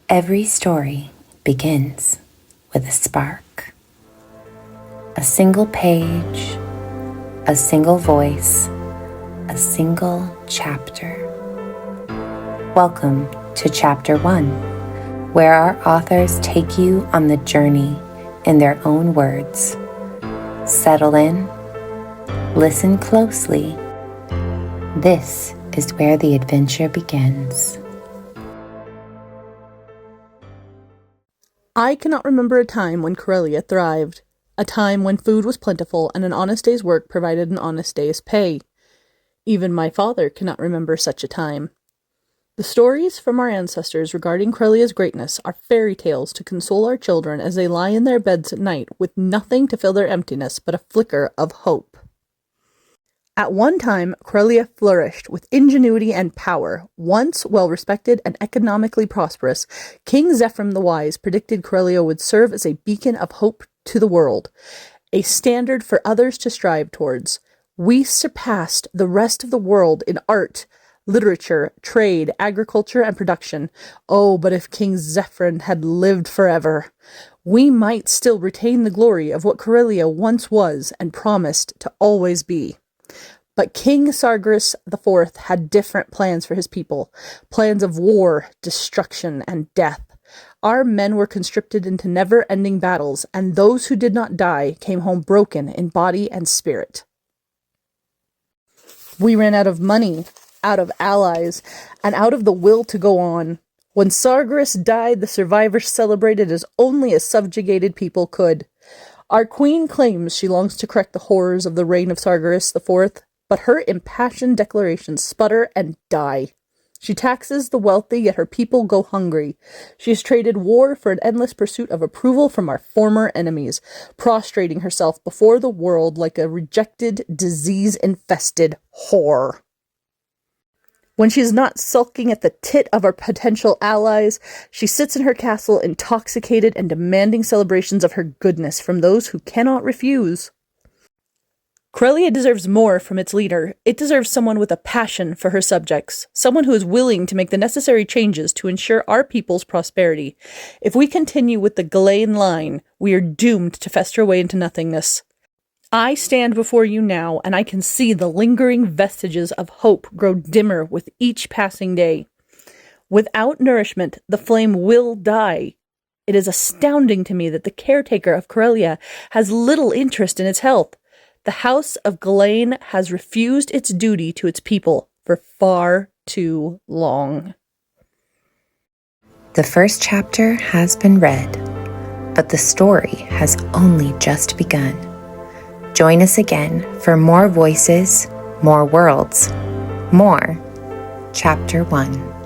Every story begins with a spark. A single page, a single voice, a single chapter. Welcome to Chapter 1, where our authors take you on the journey in their own words. Settle in, listen closely. This is where the adventure begins. I cannot remember a time when Coralia thrived, a time when food was plentiful and an honest day's work provided an honest day's pay. Even my father cannot remember such a time. The stories from our ancestors regarding Coralia's greatness are fairy tales to console our children as they lie in their beds at night with nothing to fill their emptiness but a flicker of hope. At one time, Coralia flourished with ingenuity and power. Once well-respected and economically prosperous, King Zephyr the Wise predicted Coralia would serve as a beacon of hope to the world, a standard for others to strive towards. We surpassed the rest of the world in art, literature, trade, agriculture, and production. Oh, but if King Zephyr had lived forever, we might still retain the glory of what Coralia once was and promised to always be. But King Sargeras IV had different plans for his people, plans of war, destruction, and death. Our men were conscripted into never-ending battles, and those who did not die came home broken in body and spirit. We ran out of money, out of allies, and out of the will to go on. When Sargeras died, the survivors celebrated as only a subjugated people could. Our queen claims she longs to correct the horrors of the reign of Sargeras IV, but her impassioned declarations sputter and die. She taxes the wealthy, yet her people go hungry. She has traded war for an endless pursuit of approval from our former enemies, prostrating herself before the world like a rejected, disease-infested whore. When she is not sulking at the tit of our potential allies, she sits in her castle intoxicated and demanding celebrations of her goodness from those who cannot refuse. Coralia deserves more from its leader. It deserves someone with a passion for her subjects, someone who is willing to make the necessary changes to ensure our people's prosperity. If we continue with the Ghislaine line, we are doomed to fester away into nothingness. I stand before you now, and I can see the lingering vestiges of hope grow dimmer with each passing day. Without nourishment, the flame will die. It is astounding to me that the caretaker of Coralia has little interest in its health. The House of Ghislaine has refused its duty to its people for far too long. The first chapter has been read, but the story has only just begun. Join us again for more voices, more worlds, more Chapter 1.